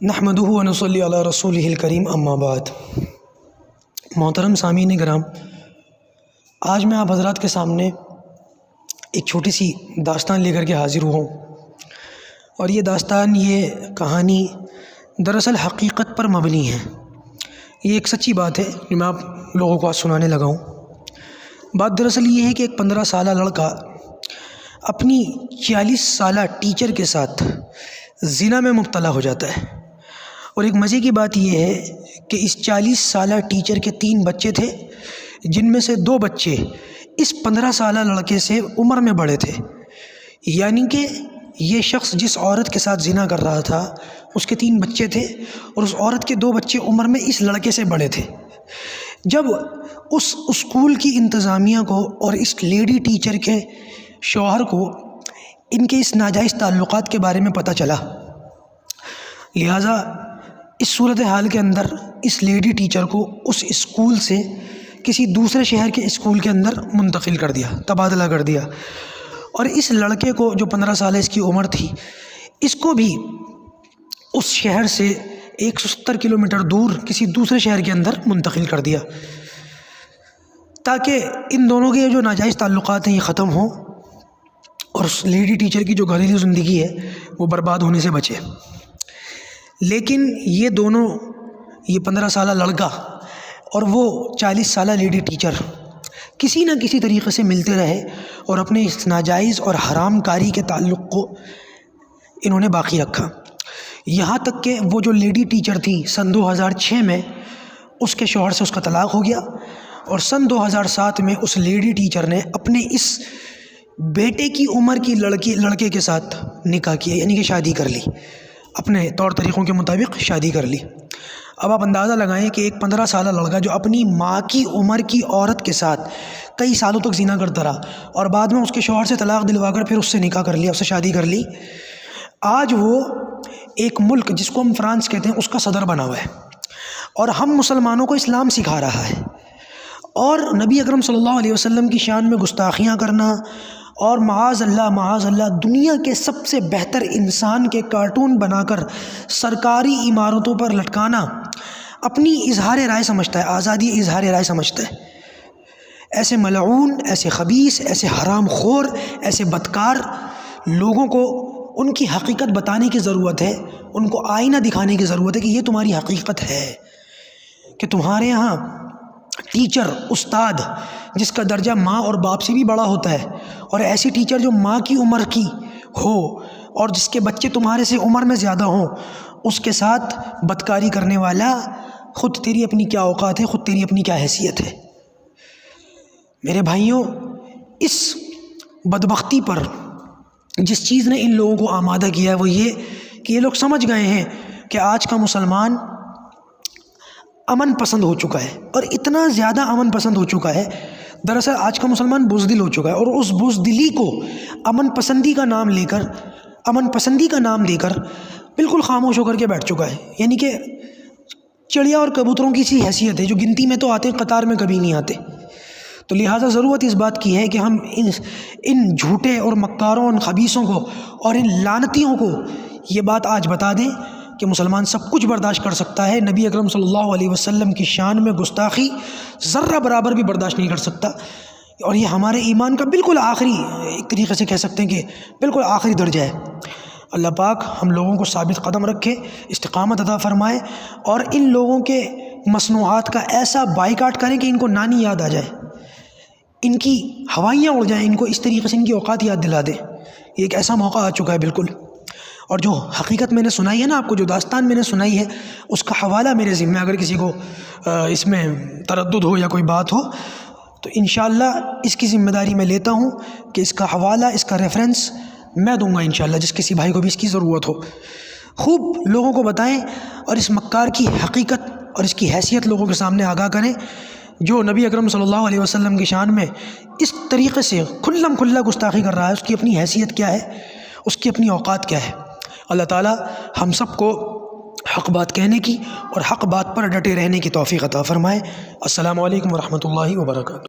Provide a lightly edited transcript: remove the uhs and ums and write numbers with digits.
نحمدہ و نصلی علی رسولہ الکریم اما بعد۔ محترم سامعین کرام، آج میں آپ حضرات کے سامنے ایک چھوٹی سی داستان لے کر کے حاضر ہوں، اور یہ داستان، یہ کہانی دراصل حقیقت پر مبنی ہے۔ یہ ایک سچی بات ہے جو میں آپ لوگوں کو آج سنانے لگا ہوں۔ بات دراصل یہ ہے کہ ایک 15 سالہ لڑکا اپنی 40 سالہ ٹیچر کے ساتھ زنا میں مبتلا ہو جاتا ہے، اور ایک مزے کی بات یہ ہے کہ اس 40 سالہ ٹیچر کے 3 بچے تھے، جن میں سے 2 بچے اس 15 سالہ لڑکے سے عمر میں بڑے تھے، یعنی کہ یہ شخص جس عورت کے ساتھ زنا کر رہا تھا اس کے 3 بچے تھے، اور اس عورت کے 2 بچے عمر میں اس لڑکے سے بڑے تھے۔ جب اس اسکول کی انتظامیہ کو اور اس لیڈی ٹیچر کے شوہر کو ان کے اس ناجائز تعلقات کے بارے میں پتہ چلا، لہٰذا اس صورتحال کے اندر اس لیڈی ٹیچر کو اس اسکول سے کسی دوسرے شہر کے اسکول کے اندر منتقل کر دیا، تبادلہ کر دیا، اور اس لڑکے کو جو 15 سال اس کی عمر تھی، اس کو بھی اس شہر سے 170 کلومیٹر دور کسی دوسرے شہر کے اندر منتقل کر دیا، تاکہ ان دونوں کے جو ناجائز تعلقات ہیں یہ ختم ہوں، اور اس لیڈی ٹیچر کی جو گھریلو زندگی ہے وہ برباد ہونے سے بچے۔ لیکن یہ دونوں، یہ 15 سالہ لڑکا اور وہ 40 سالہ لیڈی ٹیچر کسی نہ کسی طریقے سے ملتے رہے، اور اپنے اس ناجائز اور حرام کاری کے تعلق کو انہوں نے باقی رکھا، یہاں تک کہ وہ جو لیڈی ٹیچر تھی سن 2006 میں اس کے شوہر سے اس کا طلاق ہو گیا، اور سن 2007 میں اس لیڈی ٹیچر نے اپنے اس بیٹے کی عمر کی لڑکے کے ساتھ نکاح کیا، یعنی کہ شادی کر لی، اپنے طور طریقوں کے مطابق شادی کر لی۔ اب آپ اندازہ لگائیں کہ ایک 15 سالہ لڑکا جو اپنی ماں کی عمر کی عورت کے ساتھ کئی سالوں تک زنا کرتا رہا، اور بعد میں اس کے شوہر سے طلاق دلوا کر پھر اس سے نکاح کر لیا، اس سے شادی کر لی، آج وہ ایک ملک جس کو ہم فرانس کہتے ہیں اس کا صدر بنا ہوا ہے، اور ہم مسلمانوں کو اسلام سکھا رہا ہے، اور نبی اکرم صلی اللہ علیہ وسلم کی شان میں گستاخیاں کرنا، اور معاذ اللہ دنیا کے سب سے بہتر انسان کے کارٹون بنا کر سرکاری عمارتوں پر لٹکانا اپنی اظہار رائے سمجھتا ہے، آزادی اظہار رائے سمجھتا ہے۔ ایسے ملعون، ایسے خبیث، ایسے حرام خور، ایسے بدکار لوگوں کو ان کی حقیقت بتانے کی ضرورت ہے، ان کو آئینہ دکھانے کی ضرورت ہے کہ یہ تمہاری حقیقت ہے، کہ تمہارے یہاں ٹیچر، استاد جس کا درجہ ماں اور باپ سے بھی بڑا ہوتا ہے، اور ایسی ٹیچر جو ماں کی عمر کی ہو اور جس کے بچے تمہارے سے عمر میں زیادہ ہوں، اس کے ساتھ بدکاری کرنے والا، خود تیری اپنی کیا اوقات ہے، خود تیری اپنی کیا حیثیت ہے۔ میرے بھائیوں، اس بدبختی پر جس چیز نے ان لوگوں کو آمادہ کیا ہے وہ یہ کہ یہ لوگ سمجھ گئے ہیں کہ آج کا مسلمان امن پسند ہو چکا ہے، اور اتنا زیادہ امن پسند ہو چکا ہے، دراصل آج کا مسلمان بزدل ہو چکا ہے، اور اس بزدلی کو امن پسندی کا نام لے کر، امن پسندی کا نام دے کر بالکل خاموش ہو کر کے بیٹھ چکا ہے، یعنی کہ چڑیا اور کبوتروں کی سی حیثیت ہے جو گنتی میں تو آتے ہیں، قطار میں کبھی نہیں آتے۔ تو لہٰذا ضرورت اس بات کی ہے کہ ہم ان جھوٹے اور مکاروں، ان خبیثوں کو اور ان لعنتیوں کو یہ بات آج بتا دیں کہ مسلمان سب کچھ برداشت کر سکتا ہے، نبی اکرم صلی اللہ علیہ وسلم کی شان میں گستاخی ذرہ برابر بھی برداشت نہیں کر سکتا، اور یہ ہمارے ایمان کا بالکل آخری، ایک طریقے سے کہہ سکتے ہیں کہ بالکل آخری درجہ ہے۔ اللہ پاک ہم لوگوں کو ثابت قدم رکھے، استقامت عطا فرمائے، اور ان لوگوں کے مصنوعات کا ایسا بائیکاٹ کریں کہ ان کو نانی یاد آ جائے، ان کی ہوائیاں اڑ جائیں، ان کو اس طریقے سے ان کی اوقات یاد دلا دیں۔ یہ ایک ایسا موقع آ چکا ہے بالکل، اور جو حقیقت میں نے سنائی ہے نا آپ کو، جو داستان میں نے سنائی ہے، اس کا حوالہ میرے ذمہ، اگر کسی کو اس میں تردد ہو یا کوئی بات ہو تو انشاءاللہ اس کی ذمہ داری میں لیتا ہوں کہ اس کا حوالہ، اس کا ریفرنس میں دوں گا انشاءاللہ، جس کسی بھائی کو بھی اس کی ضرورت ہو۔ خوب لوگوں کو بتائیں، اور اس مکار کی حقیقت اور اس کی حیثیت لوگوں کے سامنے آگاہ کریں، جو نبی اکرم صلی اللہ علیہ وسلم کی شان میں اس طریقے سے کھلم کھلا گستاخی کر رہا ہے، اس کی اپنی حیثیت کیا ہے، اس کی اپنی اوقات کیا ہے۔ اللہ تعالی ہم سب کو حق بات کہنے کی اور حق بات پر ڈٹے رہنے کی توفیق عطا فرمائے۔ السلام علیکم ورحمۃ اللہ وبرکاتہ۔